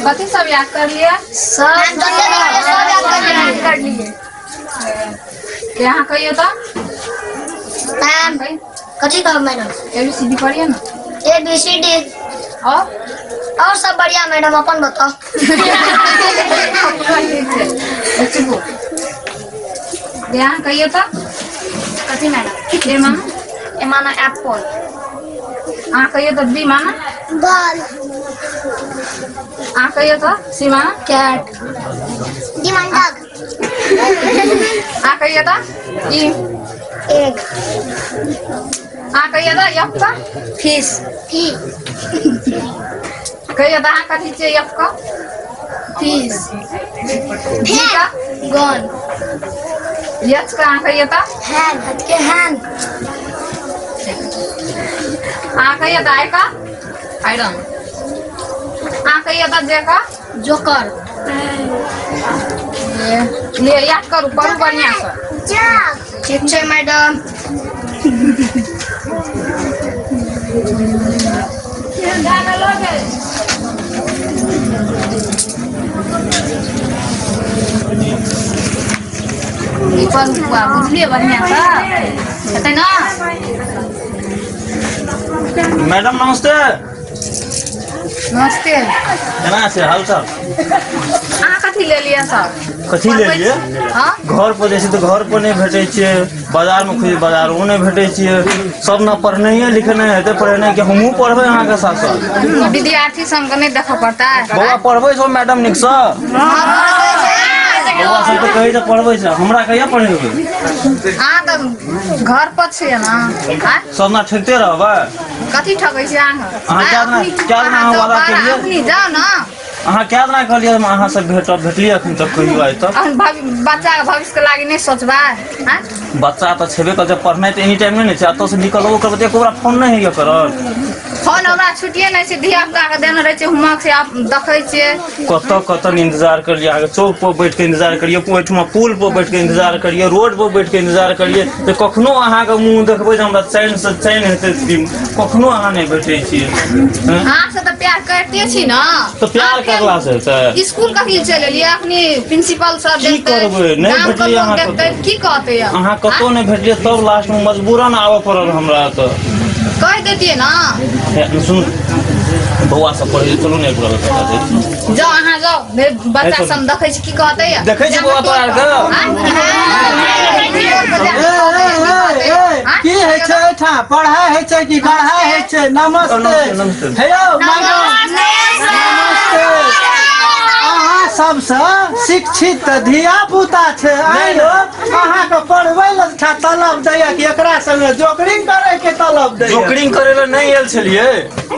कथी सब याद कर लिया? सब याद कर लिए। यहाँ कहियो तो मैम कथी कहो मैडम? ABCD पढ़िए ना। ABCD और सब बढ़िया मैडम, अपन बताओ। यहाँ कहियो तो कथी मैडम? ए माना एप्पल। कहियो तो B माना बॉल। कहियो तो C माना कैट। D माना डॉग। कहियो तो E एग। कहियो तो F का फिश। कहियो तो कथी छै F का फिश। G का गन। H का कहियो तो हैंड। हाथ के हैंड। कहियो तो I का आयरन। कहियो तो J का जोकर। ले याद करू पढ़ू बढ़िया से। जग। ठीक है मैडम। बुझलिए बढ़िया से ना। मैडम नमस्ते। नमस्ते। केना छै हाल चाल? कथी ले लिया सब? कथी ले लिए? घर पर जैसे तो घर पर नहीं भेटे छिए, बाजार में खुद बाजारों नहीं भेटे छिए। सब ना पढ़ने लिखने हेते पढ़ने के हमहू पढ़बे अहाँ के साथ साथ। विद्यार्थी संग नहीं देखा पड़ता है। बौआ पढ़बे छो मैडम निक से? बौआ सब तो कहि त पढ़बे छ, हमरा कहिया पढ़ेबे? तो घर पर छे ना। सब ना ठकते रहबे? कथी ठकै छै क्या ना वादा करिए? अपनी जाओ ना। क्या ना कहलिए अहाँ से भेटलिए अखन तक कहियो आइ तक? बच्चा के भविष्य के लागी नहीं सोचबा? बच्चा तो छेबे कर, पढ़नाइ तो एनी टाइम नहीं है। से निकलबो करबे एको बार फोन नहीं है करल। फोन हमरा छुटिए नहीं छै, धिया पुता के देने रहे छै होमवर्क से आप देखै छिए। कत इंतजार करिए, आगे चौक पर बैठ के इंतजार करिए, ओहिठमा पुल पर बैठ के इंतजार करिए, रोड पर बैठ के इंतजार करिए। तो कखनो अहाँ के मुंह देखबै जे हमरा चैन से चैन हेतै, कखनो अहाँ नहीं बैठे छिए। अहाँ से तो प्यार करते छी ना। तो प्यार करला से हेतै? स्कूल कथी चले लिए? अपनी प्रिंसिपल सर की करबै? नहीं भेटलिए अहाँ की कहते अहाँ कतो नहीं भेटलिए, तब लास्ट में मजबूरन आवे पड़ल हमरा। तो कह देतिए ना। सुन बौआ सब पढ़े चलू ने एक बार बता दे। जाओ अहाँ जाओ, बच्चा सब देखै छी की कहते या। देखै छी बौआ तोरा के की है छै एठा? पढ़ाई है छै कि गढ़ाई है छै? नमस्ते। हेलो मैडम नमस्ते। अहाँ सबसे शिक्षित धिया पुता छै, आइलो अहाँ के पढ़बै ल तलब दैया कि एकरा संगे जोकरिंग करे के तलब दैया? जोकरिंग करे ल नहीं आयल छलिए।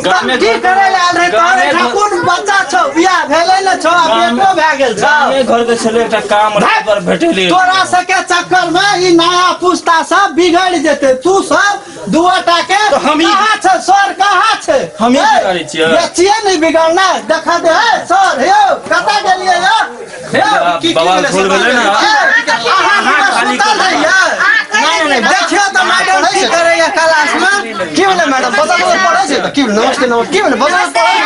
गाम में की करे ल आल रे? तोरे ठाकुर बच्चा छौ, बियाह भेलै न छौ, बेटो भए गेल छौ। गामे घर के छले एकटा काम पर भेटले। तोरा सके चक्कर में ई नया पुस्ता सब बिगड़ जेते। तू सब दुआटा के कहां छ सर? कहां छै? हम ही बिगाड़ै छियै। ये छियै नहीं बिगड़ना। देखा दे सर हे कता गेलिए या? हे बाबा भूल गेलै ना। अहाँ खाली कर नहीं देखियो तो मैडम की करे या क्लास में? की बोले मैडम बदल पढ़ै छै त की नमस्ते नमस्ते की बोले बदल पढ़ै?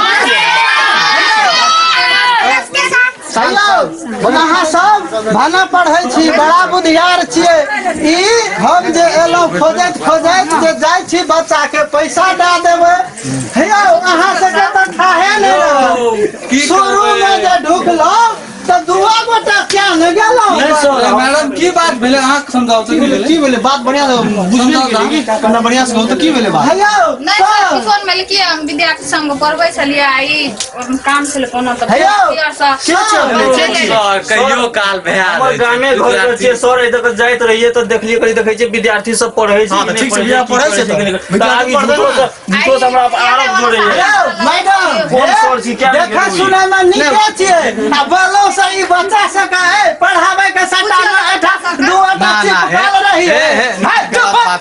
अहाँ सब भाना पढ़ै छी, बड़ा बुधियार छियै। ई हम जे एलौ खोजैत खोजैत जे जाइ छी बच्चा के पैसा दे देबै। हे अहाँ से के त खाहे नहीं रहल। शुरू में जे ढुकलो तो दुआ गोटा क्या न गेलो। मैडम की बात भेले अहाँ समझाओ तो की भेले? बात बढ़िया बुझलिए कना बढ़िया से तो की भेले बात? हेलो नहीं फोन में लिखिए हम विद्यार्थी संग पढ़बै छलिए। आई काम छले कोनो त कहियो काल भया हमर गामे घर के सर इधर के जाइत रहिए तो देखलिए करी देखै छै विद्यार्थी सब पढ़ै छै। हां ठीक छै बिया पढ़ै छै तो विद्यार्थी झूठो से हमरा आरोप जोड़ै छै। मैडम कौन सर छी? क्या देखा सुनै में निके छियै आ बोलो सही बच्चा से कहे पढ़ावे के सट्टा में एठा दुआटा चिपकाल रही है।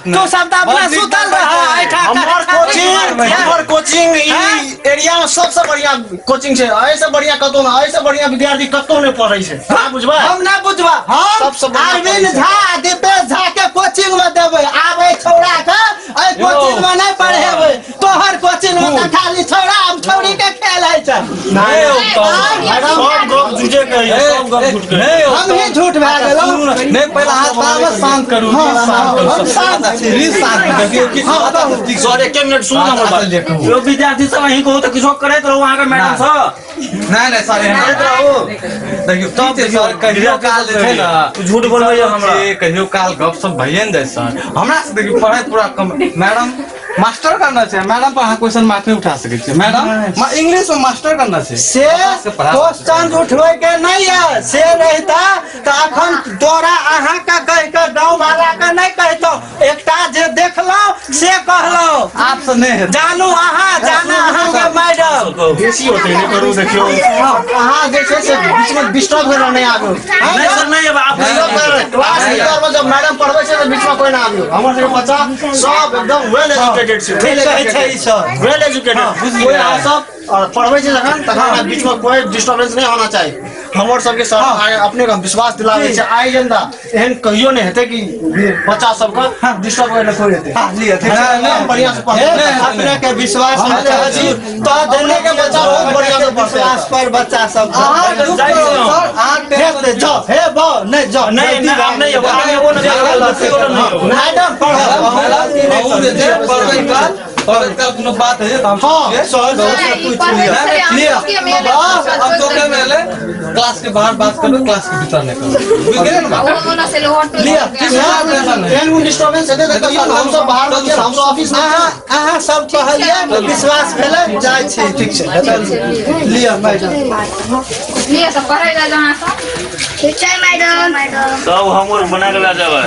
तो शब्द अपना सुतल रहा एठा। हमर कोचिंग ई एरिया में सबसे बढ़िया कोचिंग छै। ऐसे बढ़िया कतो ना, ऐसे बढ़िया विद्यार्थी कतो नहीं पढ़ै छै। बुझबा? हम ना बुझबा। हम अरविंद झा दीपेश झा के कोचिंग में देबै। आबै छौड़ा के ए कोचिंग में नहीं पढ़ेबै। तोहर कोचिंग में खाली छौड़ा हम छौड़ी के खेल है छ। मास्टर नहीं सब गप झूठे कहिए सब गप झूठ कहिए हम ही झूठ भए गेलो नहीं पहले हाथ पावत शांत करू शांत करू सर एक मिनट सुन हमर बात यो विद्यार्थी सब यही को तो किछो करैत रहो वहां के मैडम सब नहीं सर करैत रहो देखियो तब सर कहियो काल जे छै ना तू झूठ बोलबै हमरा कहियो काल गप सब भइए न जाय सर हमरा से देखियो पढ़ाई पूरा कम मैडम मास्टर करना छै मैडम पर अहाँ क्वेश्चन मार्क नहीं उठा सकै छी मैडम इंग्लिश में मास्टर करना छै से क्वेश्चन उठबै के नहीं है से रहता तो अखन तोरा अहाँ का कह के गांव वाला के नहीं कहतो एकटा जे देखलो से कहलो आप से नहीं है जानू अहाँ जाना अहाँ के मैडम बेसी होते नहीं करू देखियो अहाँ जे छै से बीच में डिस्टर्ब होना नहीं आगो नहीं सर नहीं अब आप क्लास लीडर में जब मैडम पढ़बै छै तो बीच में कोई ना आबियो हमर सबके बच्चा सब एकदम वेल एजुकेटेड छै ठीक कहै छै ई सब वेल एजुकेटेड कोई अहाँ सब पढ़बै छै जखन तखन बीच में कोई डिस्टर्बेंस नहीं होना चाहिए हमर सबके सर अपने को विश्वास दिलाबै छै आइ जंदा एहन कहियो नहीं हेतै कि बच्चा सबके डिस्टर्ब करे कोई हेतै बढ़िया से पढ़ै अपने के विश्वास अछि तो देने के बच्चा बहुत बढ़िया से विश्वास पर बच्चा सब जाओ हे बो नहीं जाओ नहीं आप नहीं अब आगे वो नहीं मैडम और इसका कोनो बात है हम सर पूछ लिया अब तो क्या मेले क्लास के बाहर बात करो क्लास के भीतर नहीं करो बुझ गए ना लिया एहन डिस्टर्बेंस हेतै त हम सब बाहर में हम सब ऑफिस में अहाँ सब कहलिए विश्वास भेलै जाइ छै ठीक छै लिया मैडम लिए सब पढ़ै जा जहां सब ठीक छै मैडम सब हमर बना के ला जाबे